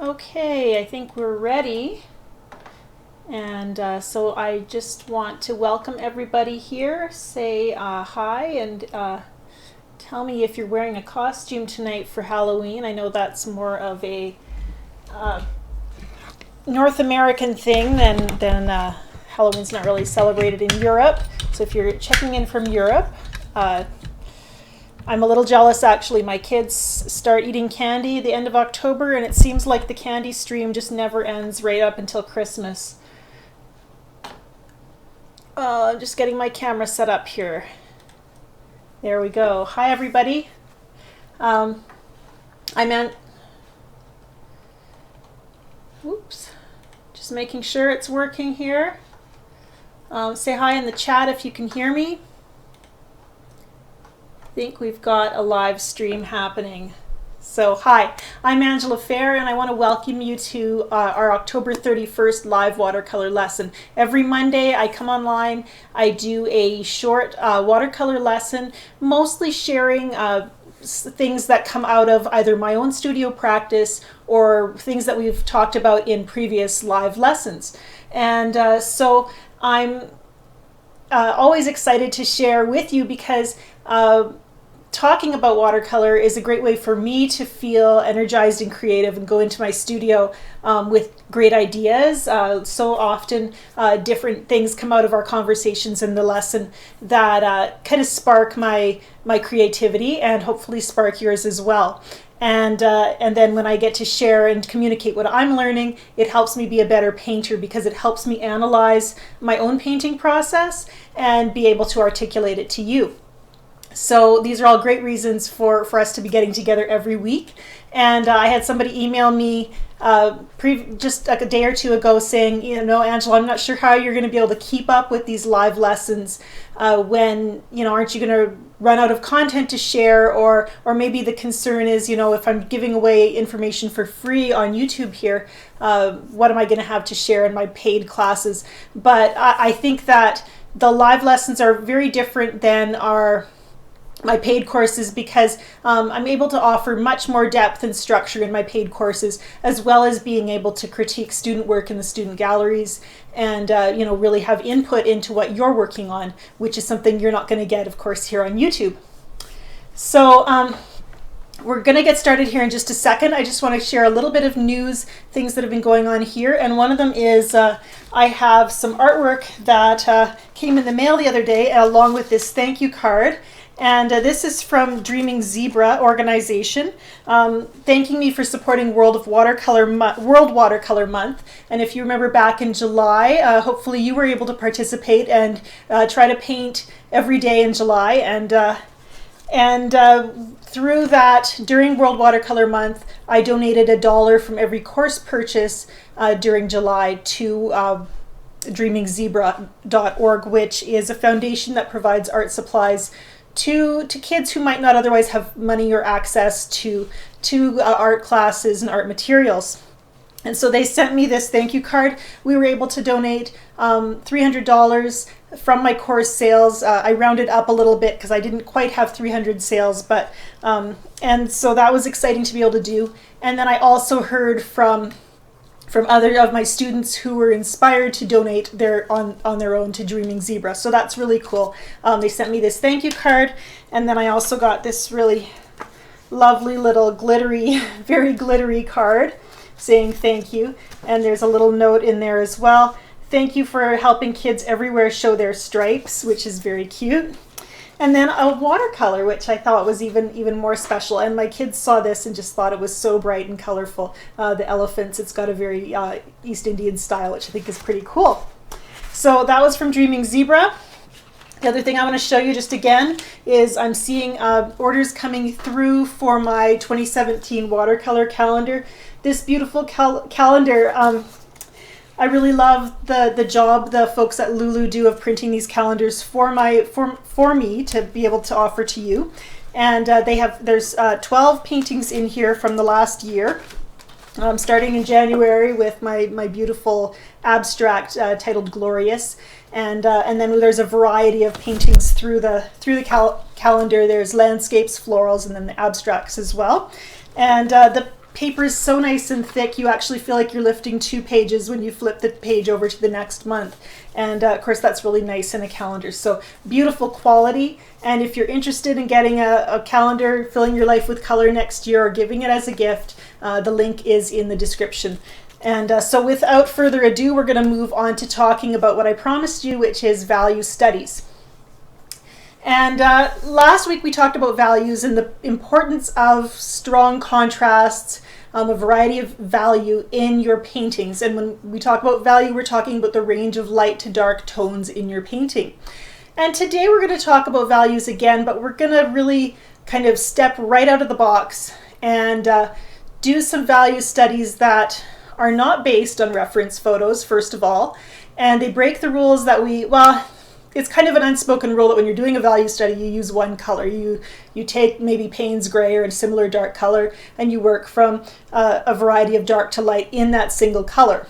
Okay, I think we're ready. And so I just want to welcome everybody here. Say hi and tell me if you're wearing a costume tonight for Halloween. I know that's more of a North American thing than Halloween's not really celebrated in Europe. So if you're checking in from Europe, I'm a little jealous actually. My kids start eating candy the end of October, and it seems like the candy stream just never ends right up until Christmas. Just getting my camera set up here. There we go. Hi everybody. Oops. Just making sure it's working here. Say hi in the chat if you can hear me. I think we've got a live stream happening. So hi, I'm Angela Fair, and I want to welcome you to our October 31st live watercolor lesson. Every Monday I come online, I do a short watercolor lesson, mostly sharing things that come out of either my own studio practice or things that we've talked about in previous live lessons. And so I'm always excited to share with you because talking about watercolor is a great way for me to feel energized and creative and go into my studio with great ideas. So often different things come out of our conversations in the lesson that kind of spark my creativity and hopefully spark yours as well. And then when I get to share and communicate what I'm learning, it helps me be a better painter because it helps me analyze my own painting process and be able to articulate it to you. So these are all great reasons for us to be getting together every week. And I had somebody email me just like a day or two ago saying, Angela, I'm not sure how you're going to be able to keep up with these live lessons when, aren't you going to run out of content to share? Or maybe the concern is, if I'm giving away information for free on YouTube here, what am I going to have to share in my paid classes? But I think that the live lessons are very different than my paid courses because I'm able to offer much more depth and structure in my paid courses, as well as being able to critique student work in the student galleries and really have input into what you're working on, which is something you're not going to get, of course, here on YouTube. So we're going to get started here in just a second. I just want to share a little bit of news, things that have been going on here. And one of them is I have some artwork that came in the mail the other day along with this thank you card. And this is from Dreaming Zebra organization, thanking me for supporting World Watercolor Month. And if you remember back in July, hopefully you were able to participate and try to paint every day in July. And through that, during World Watercolor Month, I donated $1 from every course purchase during July to dreamingzebra.org, which is a foundation that provides art supplies to kids who might not otherwise have money or access to art classes and art materials. And so they sent me this thank you card. We were able to donate $300 from my course sales. I rounded up a little bit because I didn't quite have 300 sales, but and so that was exciting to be able to do. And then I also heard from other of my students who were inspired to donate on their own to Dreaming Zebra. So that's really cool. They sent me this thank you card, and then I also got this really lovely little glittery, very glittery card saying thank you. And there's a little note in there as well. Thank you for helping kids everywhere show their stripes, which is very cute. And then a watercolor, which I thought was even more special. And my kids saw this and just thought it was so bright and colorful. The elephants, it's got a very East Indian style, which I think is pretty cool. So that was from Dreaming Zebra. The other thing I want to show you just again is I'm seeing orders coming through for my 2017 watercolor calendar. This beautiful calendar, I really love the job the folks at Lulu do of printing these calendars for me to be able to offer to you. And there's 12 paintings in here from the last year, starting in January with my beautiful abstract titled Glorious, and then there's a variety of paintings through the calendar. There's landscapes, florals, and then the abstracts as well. And the paper is so nice and thick, you actually feel like you're lifting 2 pages when you flip the page over to the next month. And of course, that's really nice in a calendar. So beautiful quality. And if you're interested in getting a calendar, filling your life with color next year, or giving it as a gift, the link is in the description. And so without further ado, we're going to move on to talking about what I promised you, which is value studies. And last week we talked about values and the importance of strong contrasts, a variety of value in your paintings. And when we talk about value, we're talking about the range of light to dark tones in your painting. And today we're going to talk about values again, but we're going to really kind of step right out of the box and do some value studies that are not based on reference photos, first of all. And they break the rules that it's kind of an unspoken rule that when you're doing a value study, you use one color. You take maybe Payne's gray or a similar dark color, and you work from a variety of dark to light in that single color.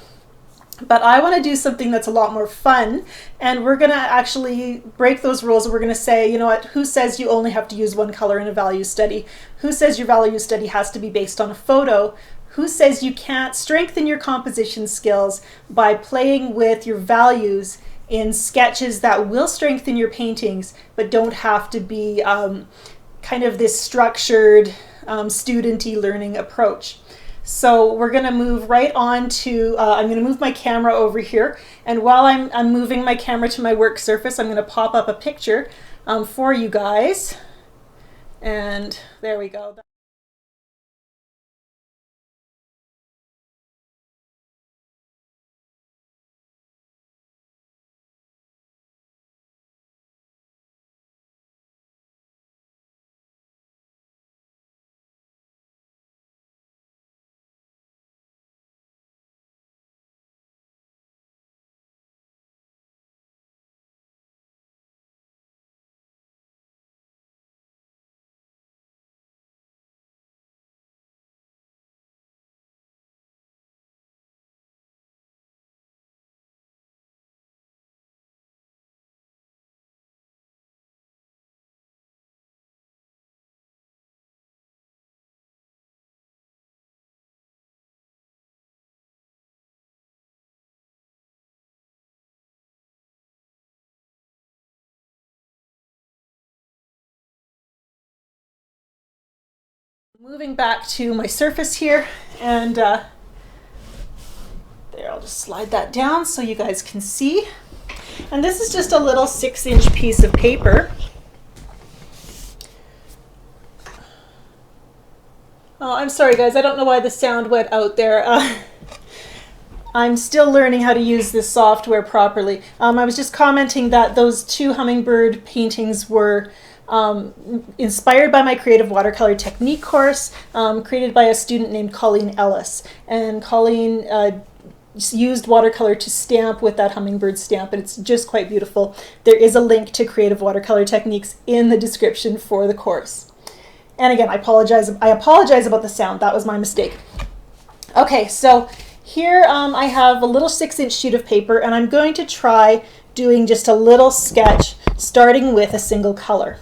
But I want to do something that's a lot more fun, and we're going to actually break those rules, and we're going to say, you know what, who says you only have to use one color in a value study? Who says your value study has to be based on a photo? Who says you can't strengthen your composition skills by playing with your values in sketches that will strengthen your paintings, but don't have to be kind of this structured, student-y learning approach? So we're going to move right on to, I'm going to move my camera over here, and while I'm moving my camera to my work surface, I'm going to pop up a picture for you guys. And there we go. Moving back to my surface here, and there, I'll just slide that down so you guys can see. And this is just a little 6-inch piece of paper. Oh, I'm sorry guys, I don't know why the sound went out there. I'm still learning how to use this software properly. I was just commenting that those 2 hummingbird paintings were inspired by my creative watercolor technique course, created by a student named Colleen Ellis. And Colleen used watercolor to stamp with that hummingbird stamp, and it's just quite beautiful. There is a link to creative watercolor techniques in the description for the course. And again, I apologize about the sound. That was my mistake. Okay, so here I have a little 6-inch sheet of paper, and I'm going to try doing just a little sketch starting with a single color.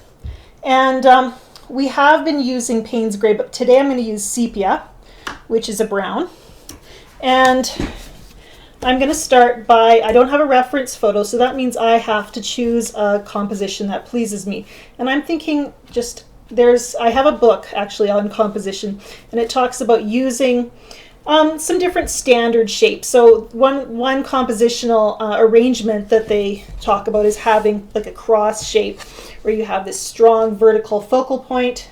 And we have been using Payne's gray, but today I'm going to use sepia, which is a brown. And I'm going to start by, I don't have a reference photo, so that means I have to choose a composition that pleases me. And I'm thinking just, I have a book actually on composition, and it talks about using some different standard shapes. So one compositional arrangement that they talk about is having like a cross shape where you have this strong vertical focal point.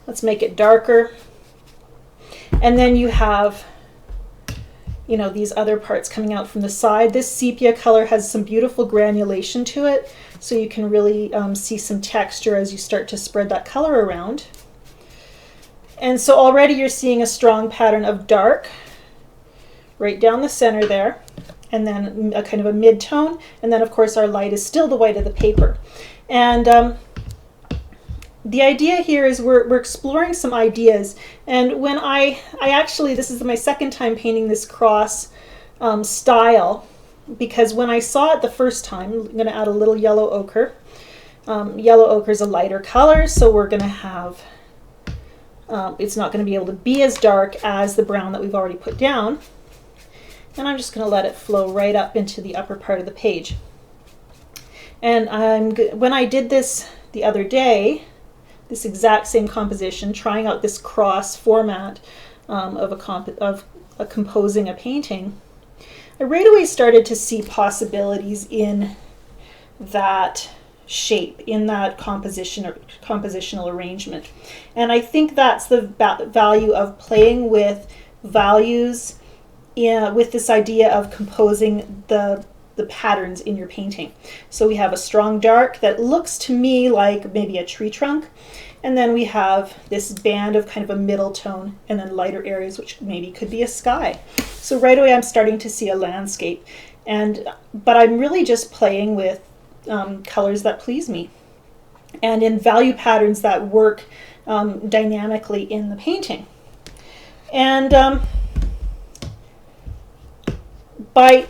Let's make it darker. And then you have, you know, these other parts coming out from the side. This sepia color has some beautiful granulation to it, so you can really see some texture as you start to spread that color around. And so already you're seeing a strong pattern of dark right down the center there, and then a kind of a mid-tone, and then of course our light is still the white of the paper. And the idea here is we're exploring some ideas, and when I actually, this is my second time painting this cross style, because when I saw it the first time, I'm going to add a little yellow ochre. Yellow ochre is a lighter color, so we're going to have It's not going to be able to be as dark as the brown that we've already put down. And I'm just going to let it flow right up into the upper part of the page. And when I did this the other day, this exact same composition, trying out this cross format of composing a painting, I right away started to see possibilities in that shape, in that composition or compositional arrangement. And I think that's the value of playing with values, with this idea of composing the patterns in your painting. So we have a strong dark that looks to me like maybe a tree trunk, and then we have this band of kind of a middle tone, and then lighter areas which maybe could be a sky. So right away I'm starting to see a landscape, but I'm really just playing with colors that please me, and in value patterns that work dynamically in the painting. And by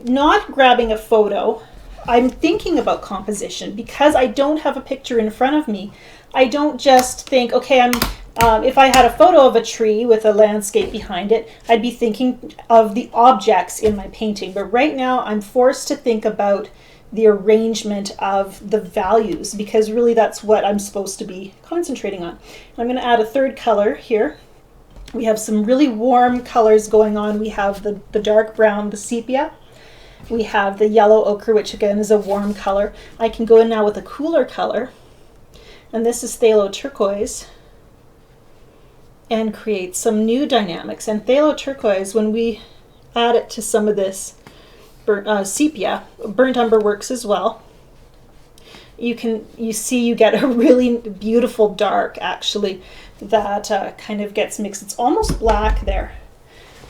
not grabbing a photo, I'm thinking about composition. Because I don't have a picture in front of me, I don't just think, okay, if I had a photo of a tree with a landscape behind it, I'd be thinking of the objects in my painting. But right now I'm forced to think about the arrangement of the values, because really that's what I'm supposed to be concentrating on. I'm going to add a third color here. We have some really warm colors going on. We have the dark brown, the sepia. We have the yellow ochre, which again is a warm color. I can go in now with a cooler color, and this is phthalo turquoise, and create some new dynamics. And phthalo turquoise, when we add it to some of this sepia, burnt umber works as well. You see you get a really beautiful dark, actually, that kind of gets mixed. It's almost black there.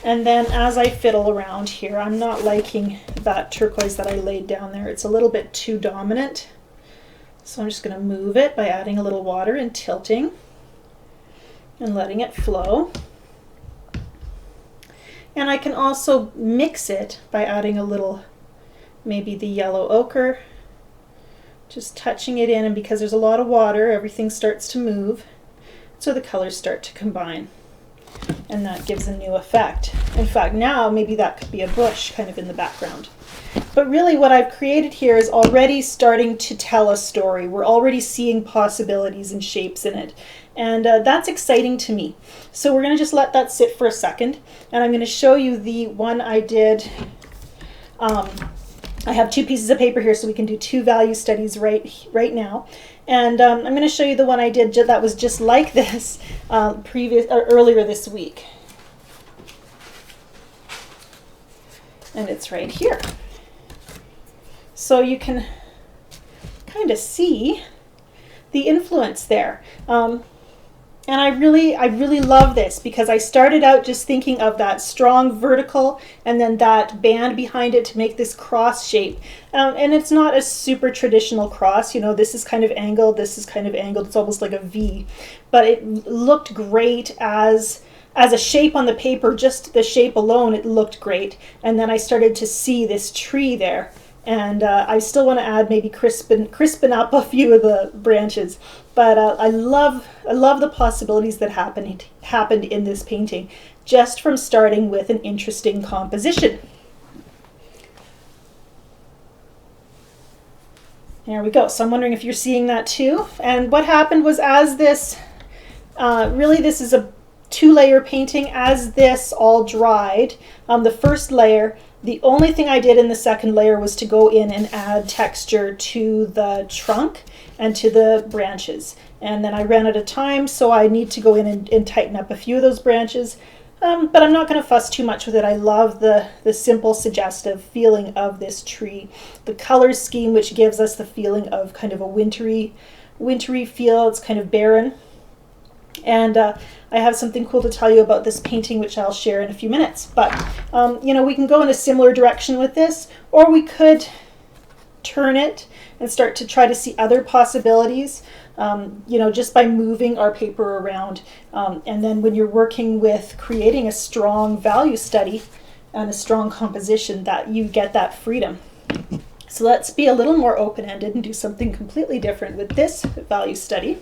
And then as I fiddle around here, I'm not liking that turquoise that I laid down there. It's a little bit too dominant. So I'm just going to move it by adding a little water and tilting and letting it flow. And I can also mix it by adding a little, maybe the yellow ochre, just touching it in, and because there's a lot of water, everything starts to move, so the colors start to combine, and that gives a new effect. In fact, now maybe that could be a bush kind of in the background. But really what I've created here is already starting to tell a story. We're already seeing possibilities and shapes in it. And that's exciting to me. So we're going to just let that sit for a second. And I'm going to show you the one I did. I have 2 pieces of paper here, so we can do 2 value studies right now. And I'm going to show you the one I did that was just like this earlier this week. And it's right here. So you can kind of see the influence there. And I really love this, because I started out just thinking of that strong vertical and then that band behind it to make this cross shape. And it's not a super traditional cross, you know, this is kind of angled, this is kind of angled, it's almost like a V. But it looked great as a shape on the paper, just the shape alone, it looked great. And then I started to see this tree there. And I still want to add maybe crispen up a few of the branches, but I love the possibilities that happened in this painting, just from starting with an interesting composition. There we go. So I'm wondering if you're seeing that too. And what happened was, as this, really this is a 2-layer painting, as this all dried, the first layer, the only thing I did in the second layer was to go in and add texture to the trunk and to the branches. And then I ran out of time, so I need to go in and tighten up a few of those branches. But I'm not going to fuss too much with it. I love the simple, suggestive feeling of this tree. The color scheme, which gives us the feeling of kind of a wintry feel. It's kind of barren. And I have something cool to tell you about this painting, which I'll share in a few minutes. But, you know, we can go in a similar direction with this, or we could turn it and start to try to see other possibilities, you know, just by moving our paper around. And then when you're working with creating a strong value study and a strong composition, that you get that freedom. So let's be a little more open-ended and do something completely different with this value study.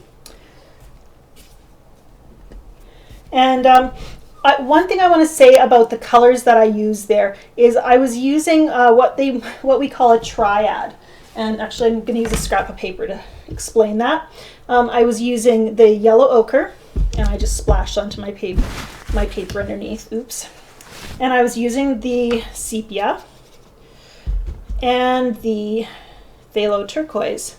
And one thing I want to say about the colors that I use there is I was using what we call a triad. And actually I'm going to use a scrap of paper to explain that. I was using the yellow ochre, and I just splashed onto my paper underneath. Oops. And I was using the sepia and the phthalo turquoise.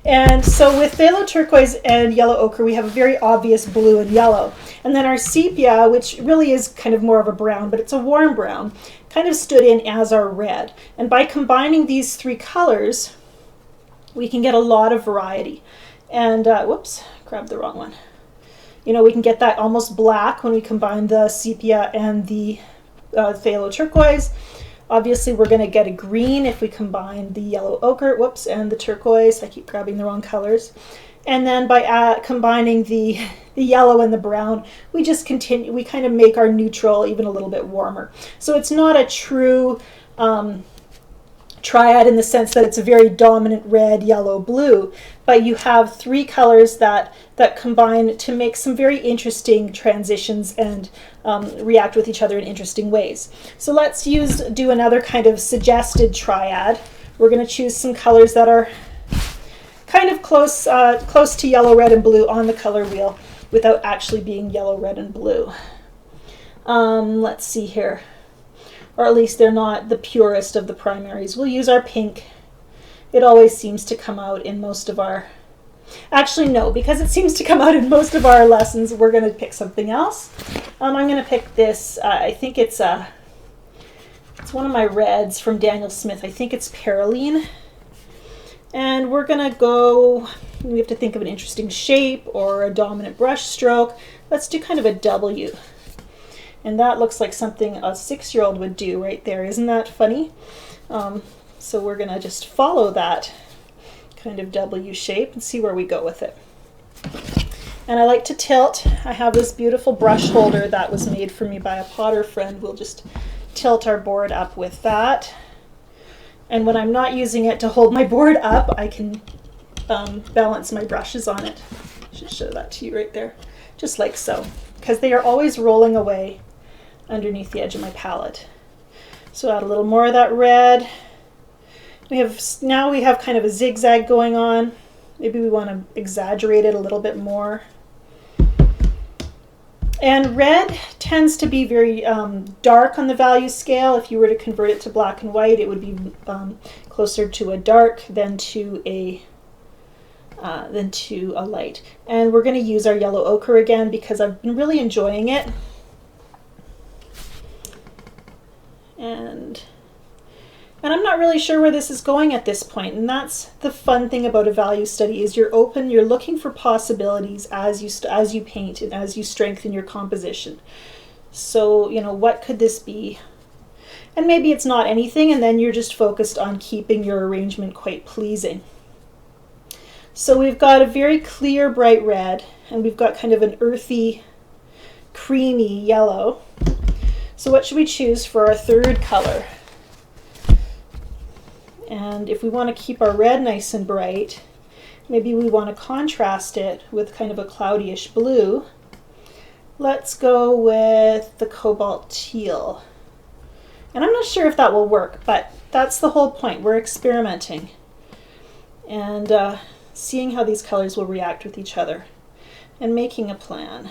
And so with phthalo turquoise and yellow ochre, we have a very obvious blue and yellow. And then our sepia, which really is kind of more of a brown, but it's a warm brown, kind of stood in as our red. And by combining these three colors, we can get a lot of variety. And whoops, grabbed the wrong one. You know, we can get that almost black when we combine the sepia and the phthalo turquoise. Obviously, we're going to get a green if we combine the yellow ochre, whoops, and the turquoise. I keep grabbing the wrong colors. And then by combining the yellow and the brown, we just continue, we kind of make our neutral even a little bit warmer. So it's not a true triad in the sense that it's a very dominant red, yellow, blue, but you have three colors that combine to make some very interesting transitions and react with each other in interesting ways. So let's do another kind of suggested triad. We're going to choose some colors that are kind of close to yellow, red, and blue on the color wheel without actually being yellow, red, and blue. Let's see here. Or at least they're not the purest of the primaries. We'll use our pink. It always seems to come out in most of our... Actually, no, because it seems to come out in most of our lessons, we're going to pick something else. I'm going to pick this. I think it's one of my reds from Daniel Smith. I think it's Paraline. And we're going to go... We have to think of an interesting shape or a dominant brush stroke. Let's do kind of a W. And that looks like something a 6-year-old would do right there. Isn't that funny? So we're going to just follow that kind of W shape and see where we go with it. And I like to tilt. I have this beautiful brush holder that was made for me by a potter friend. We'll just tilt our board up with that. And when I'm not using it to hold my board up, I can balance my brushes on it. I should show that to you right there. Just like so. Because they are always rolling away underneath the edge of my palette. So add a little more of that red. Now we have kind of a zigzag going on. Maybe we want to exaggerate it a little bit more. And red tends to be very dark on the value scale. If you were to convert it to black and white, it would be closer to a dark than to a light. And we're going to use our yellow ochre again because I've been really enjoying it. And I'm not really sure where this is going at this point. And that's the fun thing about a value study is you're open, you're looking for possibilities as you paint and as you strengthen your composition. So, you know, what could this be? And maybe it's not anything, and then you're just focused on keeping your arrangement quite pleasing. So we've got a very clear bright red, and we've got kind of an earthy, creamy yellow. So what should we choose for our third color? And if we want to keep our red nice and bright, maybe we want to contrast it with kind of a cloudyish blue. Let's go with the cobalt teal. And I'm not sure if that will work, but that's the whole point. We're experimenting and seeing how these colors will react with each other and making a plan.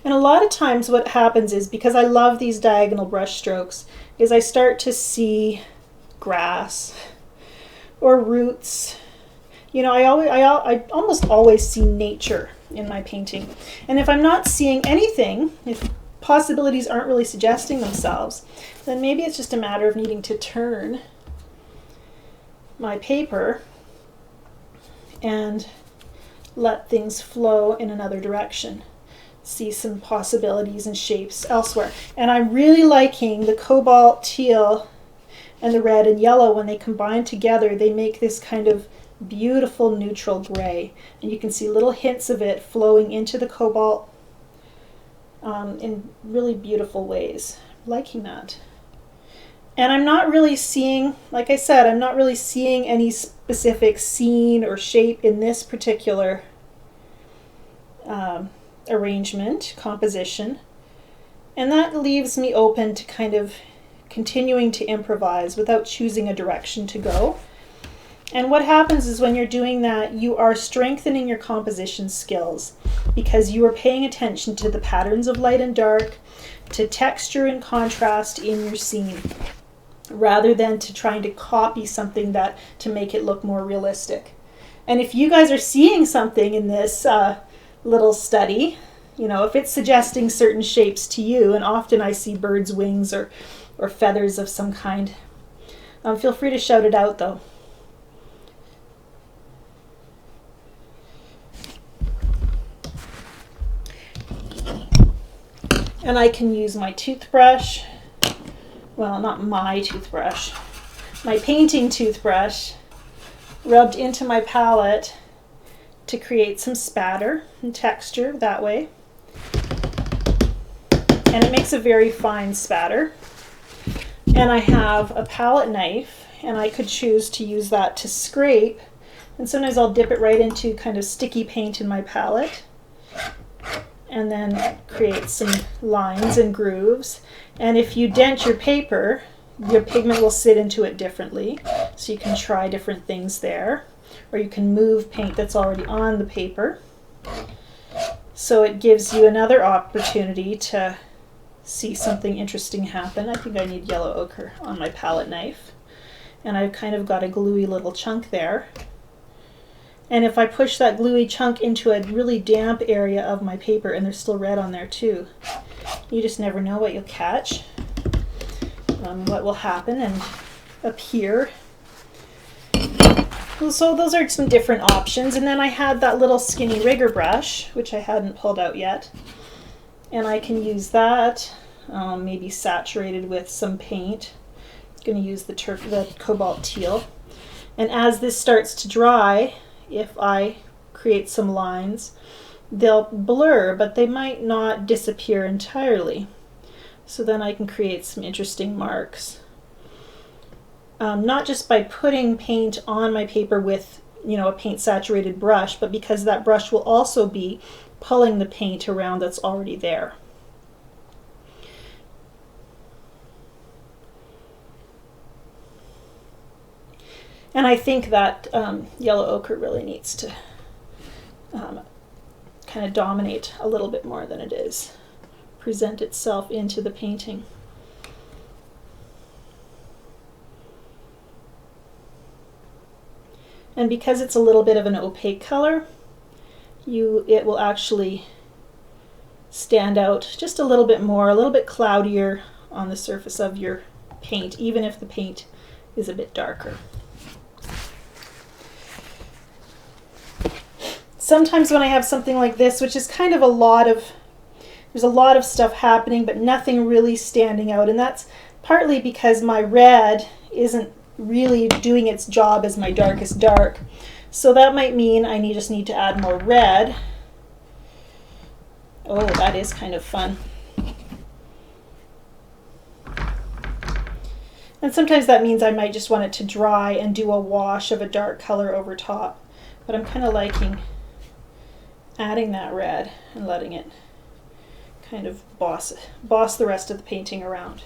And a lot of times what happens is, because I love these diagonal brush strokes, is I start to see grass or roots. You know, I almost always see nature in my painting. And if I'm not seeing anything, if possibilities aren't really suggesting themselves, then maybe it's just a matter of needing to turn my paper and let things flow in another direction. See some possibilities and shapes elsewhere. And I'm really liking the cobalt teal and the red and yellow. When they combine together, they make this kind of beautiful neutral gray. And you can see little hints of it flowing into the cobalt in really beautiful ways. Liking that. And I'm not really seeing, like I said, I'm not really seeing any specific scene or shape in this particular arrangement, composition, and that leaves me open to kind of continuing to improvise without choosing a direction to go. And what happens is when you're doing that, you are strengthening your composition skills because you are paying attention to the patterns of light and dark, to texture and contrast in your scene, rather than to trying to copy something to make it look more realistic. And if you guys are seeing something in this little study, you know, if it's suggesting certain shapes to you, and often I see birds' wings or feathers of some kind, feel free to shout it out though. And I can use my toothbrush, well, not my toothbrush, my painting toothbrush rubbed into my palette to create some spatter and texture that way. And it makes a very fine spatter. And I have a palette knife, and I could choose to use that to scrape. And sometimes I'll dip it right into kind of sticky paint in my palette, and then create some lines and grooves. And if you dent your paper, your pigment will sit into it differently. So you can try different things there, or you can move paint that's already on the paper. So it gives you another opportunity to see something interesting happen. I think I need yellow ochre on my palette knife. And I've kind of got a gluey little chunk there. And if I push that gluey chunk into a really damp area of my paper, and there's still red on there too, you just never know what you'll catch, what will happen and appear. So those are some different options. And then I had that little skinny rigger brush, which I hadn't pulled out yet. And I can use that, maybe saturated with some paint. I'm going to use the cobalt teal. And as this starts to dry, if I create some lines, they'll blur, but they might not disappear entirely. So then I can create some interesting marks. Not just by putting paint on my paper with, you know, a paint saturated brush, but because that brush will also be pulling the paint around that's already there. And I think that yellow ochre really needs to kind of dominate a little bit more than it is, present itself into the painting. And because it's a little bit of an opaque color, it will actually stand out just a little bit more, a little bit cloudier on the surface of your paint, even if the paint is a bit darker. Sometimes when I have something like this, which is kind of there's a lot of stuff happening, but nothing really standing out, and that's partly because my red isn't really doing its job as my darkest dark. So that might mean I just need to add more red. Oh, that is kind of fun. And sometimes that means I might just want it to dry and do a wash of a dark color over top. But I'm kind of liking adding that red and letting it kind of boss the rest of the painting around.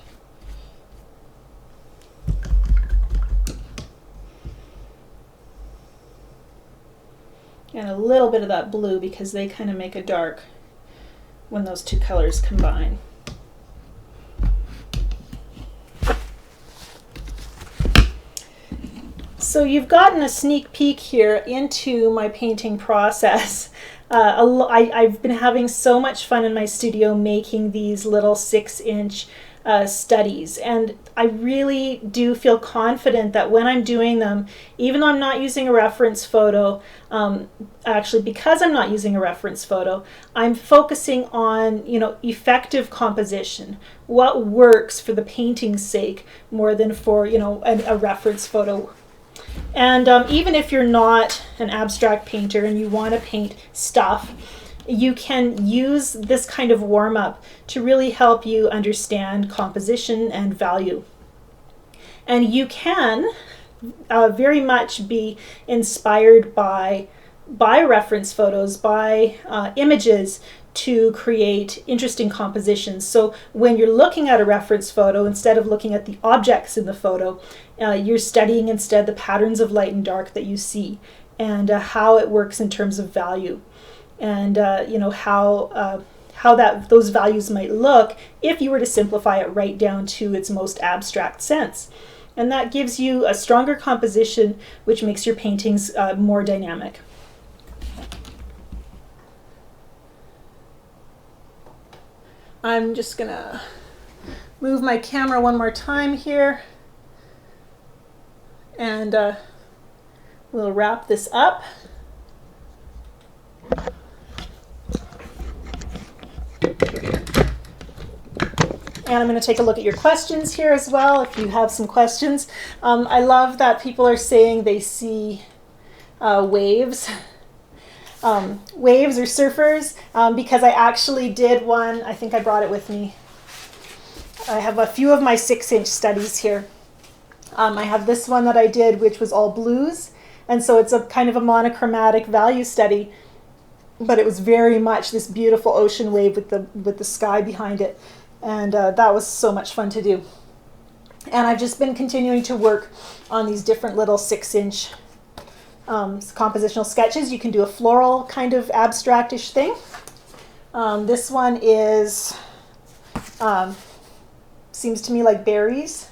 And a little bit of that blue, because they kind of make a dark when those two colors combine. So you've gotten a sneak peek here into my painting process. I've been having so much fun in my studio making these little 6-inch studies, and I really do feel confident that when I'm doing them, even though I'm not using a reference photo, actually because I'm not using a reference photo, I'm focusing on, you know, effective composition, what works for the painting's sake more than for, you know, a reference photo. And even if you're not an abstract painter and you want to paint stuff, you can use this kind of warm-up to really help you understand composition and value. And you can very much be inspired by reference photos, by images, to create interesting compositions. So when you're looking at a reference photo, instead of looking at the objects in the photo, you're studying instead the patterns of light and dark that you see, and how it works in terms of value, and how those values might look if you were to simplify it right down to its most abstract sense. And that gives you a stronger composition, which makes your paintings more dynamic. I'm just gonna move my camera one more time here, and we'll wrap this up. And I'm going to take a look at your questions here as well, if you have some questions. I love that people are saying they see waves. Waves or surfers, because I actually did one. I think I brought it with me. I have a few of my 6-inch studies here. I have this one that I did, which was all blues, and so it's a kind of a monochromatic value study, but it was very much this beautiful ocean wave with the sky behind it, and that was so much fun to do. And I've just been continuing to work on these different little 6-inch compositional sketches. You can do a floral kind of abstractish thing. This one is seems to me like berries.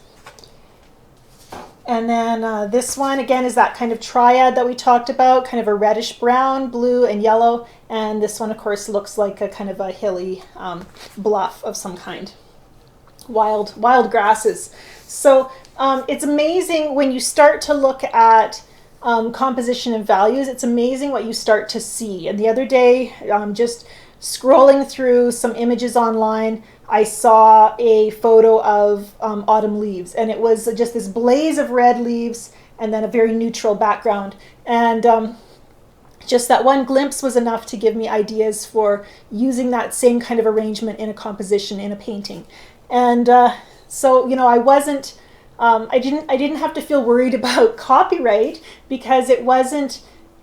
And then this one again is that kind of triad that we talked about, kind of a reddish brown, blue, and yellow. And this one, of course, looks like a kind of a hilly bluff of some kind. Wild grasses. So it's amazing when you start to look at composition and values. It's amazing what you start to see. And the other day, just scrolling through some images online, I saw a photo of autumn leaves, and it was just this blaze of red leaves and then a very neutral background. And just that one glimpse was enough to give me ideas for using that same kind of arrangement in a composition, in a painting. And so, I wasn't I didn't have to feel worried about copyright, because it wasn't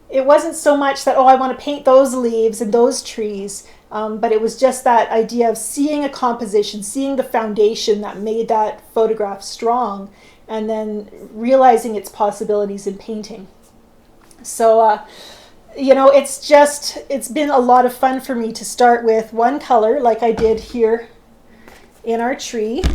so much that, oh, I want to paint those leaves and those trees, but it was just that idea of seeing a composition, seeing the foundation that made that photograph strong, and then realizing its possibilities in painting. So it's been a lot of fun for me to start with one color like I did here in our tree.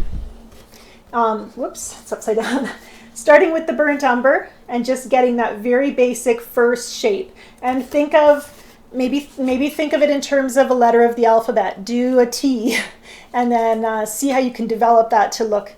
Whoops, it's upside down. Starting with the burnt umber and just getting that very basic first shape. And think of, maybe think of it in terms of a letter of the alphabet. Do a T, and then see how you can develop that to look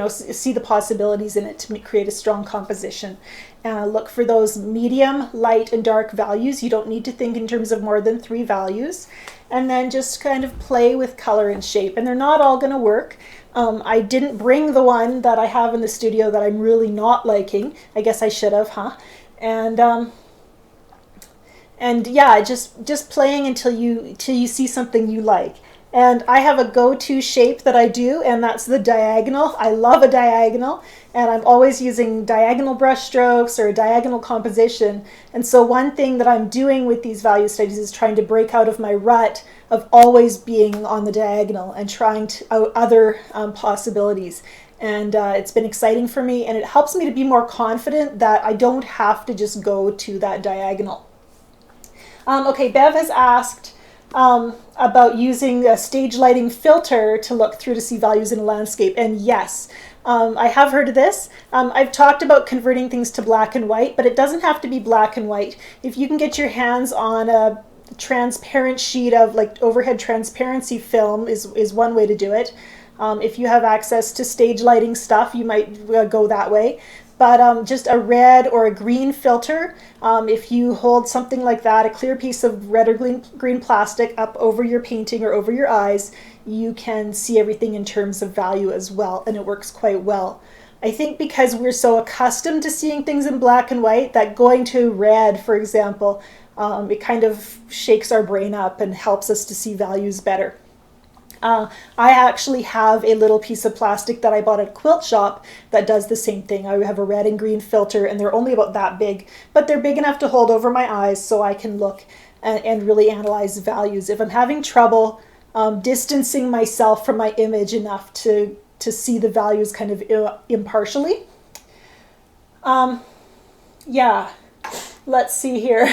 see the possibilities in it to create a strong composition. Look for those medium, light, and dark values. You don't need to think in terms of more than 3 values. And then just kind of play with color and shape. And they're not all going to work. I didn't bring the one that I have in the studio that I'm really not liking. I guess I should have, huh? And yeah, just playing until you see something you like. And I have a go-to shape that I do, and that's the diagonal. I love a diagonal, and I'm always using diagonal brush strokes or a diagonal composition. And so one thing that I'm doing with these value studies is trying to break out of my rut of always being on the diagonal and trying out other possibilities. And it's been exciting for me, and it helps me to be more confident that I don't have to just go to that diagonal. Okay, Bev has asked about using a stage lighting filter to look through to see values in a landscape. And yes, I have heard of this. I've talked about converting things to black and white, but it doesn't have to be black and white. If you can get your hands on a transparent sheet of like overhead transparency film is one way to do it. If you have access to stage lighting stuff, you might go that way. But just a red or a green filter, if you hold something like that, a clear piece of red or green plastic up over your painting or over your eyes, you can see everything in terms of value as well, and it works quite well. I think because we're so accustomed to seeing things in black and white that going to red, for example, it kind of shakes our brain up and helps us to see values better. I actually have a little piece of plastic that I bought at a quilt shop that does the same thing. I have a red and green filter, and they're only about that big, but they're big enough to hold over my eyes so I can look and really analyze the values. If I'm having trouble distancing myself from my image enough to see the values kind of impartially. Yeah, let's see here.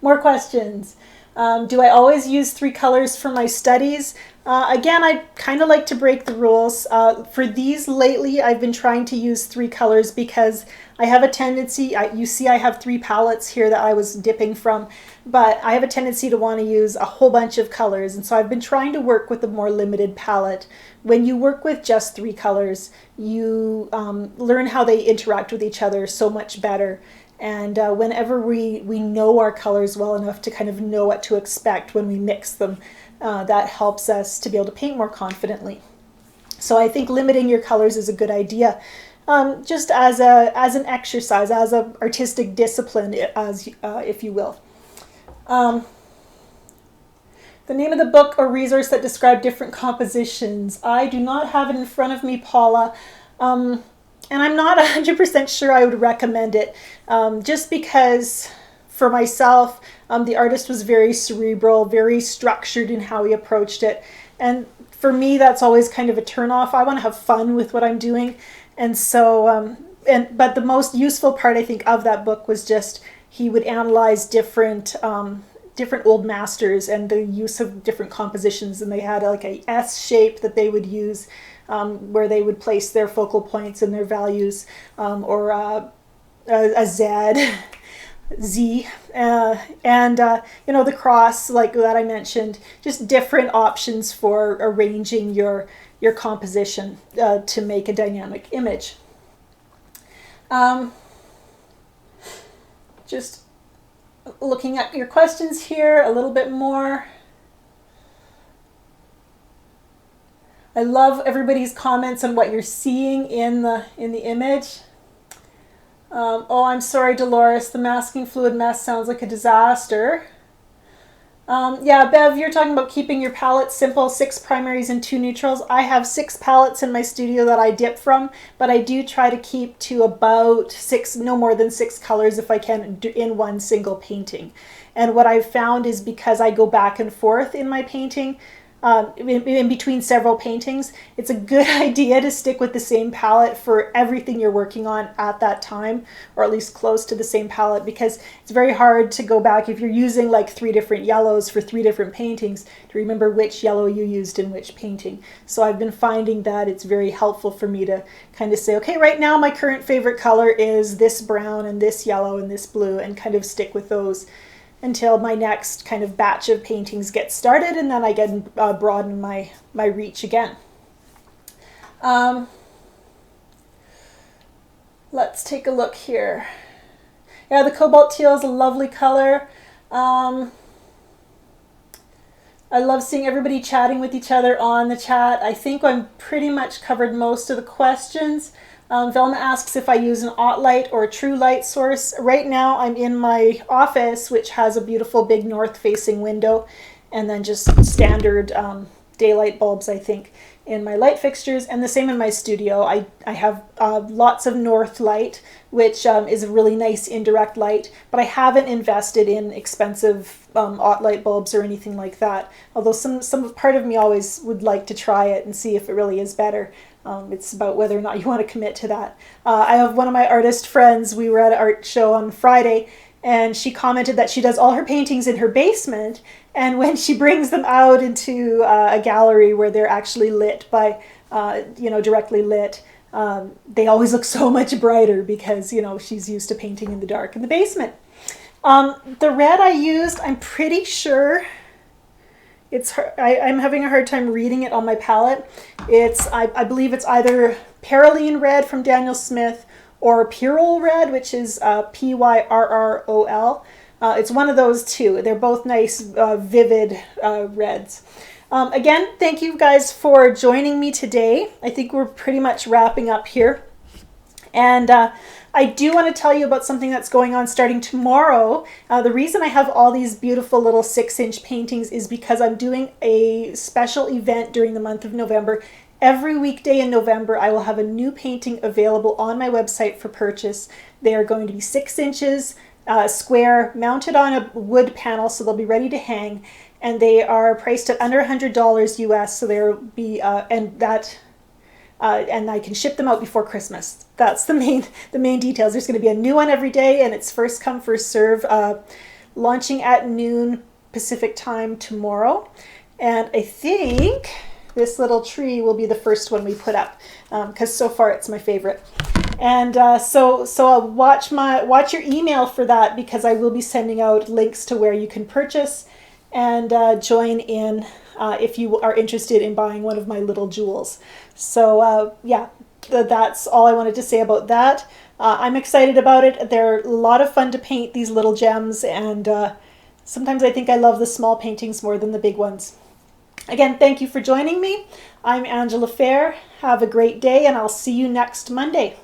More questions. Do I always use 3 colors for my studies? Again, I kind of like to break the rules. For these lately, I've been trying to use 3 colors because I have a tendency, you see I have 3 palettes here that I was dipping from, but I have a tendency to want to use a whole bunch of colors. And so I've been trying to work with a more limited palette. When you work with just 3 colors, you learn how they interact with each other so much better. And whenever we know our colors well enough to kind of know what to expect when we mix them, that helps us to be able to paint more confidently. So I think limiting your colors is a good idea, just as an exercise, as an artistic discipline, if you will. The name of the book or resource that describe different compositions. I do not have it in front of me, Paula. And I'm not 100% sure I would recommend it, just because for myself, the artist was very cerebral, very structured in how he approached it. And for me, that's always kind of a turnoff. I want to have fun with what I'm doing. And so, but the most useful part, I think, of that book was just he would analyze different old masters and the use of different compositions. And they had like a S shape that they would use, where they would place their focal points and their values, or a Z, and the cross, like that I mentioned, just different options for arranging your composition to make a dynamic image. Just looking at your questions here a little bit more. I love everybody's comments on what you're seeing in the image. Oh, I'm sorry, Dolores. The masking fluid mess sounds like a disaster. Yeah, Bev, you're talking about keeping your palette simple, 6 primaries and 2 neutrals. I have 6 palettes in my studio that I dip from, but I do try to keep to about 6, no more than 6 colors if I can, in one single painting. And what I've found is because I go back and forth in my painting, in between several paintings, it's a good idea to stick with the same palette for everything you're working on at that time, or at least close to the same palette, because it's very hard to go back if you're using like 3 different yellows for 3 different paintings to remember which yellow you used in which painting. So I've been finding that it's very helpful for me to kind of say, okay, right now my current favorite color is this brown and this yellow and this blue, and kind of stick with those until my next kind of batch of paintings gets started, and then I can broaden my reach again. Let's take a look here. Yeah, the cobalt teal is a lovely color. I love seeing everybody chatting with each other on the chat. I think I'm pretty much covered most of the questions. Velma asks if I use an aught light or a true light source. Right now I'm in my office, which has a beautiful big north-facing window, and then just standard daylight bulbs, I think, in my light fixtures, and the same in my studio. I have lots of north light, which is a really nice indirect light, but I haven't invested in expensive aught light bulbs or anything like that, although some part of me always would like to try it and see if it really is better. It's about whether or not you want to commit to that. I have one of my artist friends, we were at an art show on Friday, and she commented that she does all her paintings in her basement, and when she brings them out into a gallery where they're actually lit by, directly lit, they always look so much brighter because, she's used to painting in the dark in the basement. The red I used, I'm pretty sure, I'm having a hard time reading it on my palette. I believe it's either Perylene Red from Daniel Smith or Pyrrol Red, which is Pyrrol. It's one of those two. They're both nice, vivid reds. Again, thank you guys for joining me today. I think we're pretty much wrapping up here. And I do want to tell you about something that's going on starting tomorrow. The reason I have all these beautiful little 6-inch paintings is because I'm doing a special event during the month of November. Every weekday in November, I will have a new painting available on my website for purchase. They are going to be 6 inches, square, mounted on a wood panel, so they'll be ready to hang, and they are priced at under $100 US. So there'll be and I can ship them out before Christmas. That's the main details. There's going to be a new one every day, and it's first come first serve. Launching at noon Pacific time tomorrow, and I think this little tree will be the first one we put up, because so far it's my favorite. And so I'll watch your email for that, because I will be sending out links to where you can purchase and join in if you are interested in buying one of my little jewels. So yeah, that's all I wanted to say about that. I'm excited about it. They're a lot of fun to paint, these little gems, and sometimes I think I love the small paintings more than the big ones. Again, thank you for joining me. I'm Angela Fair. Have a great day, and I'll see you next Monday.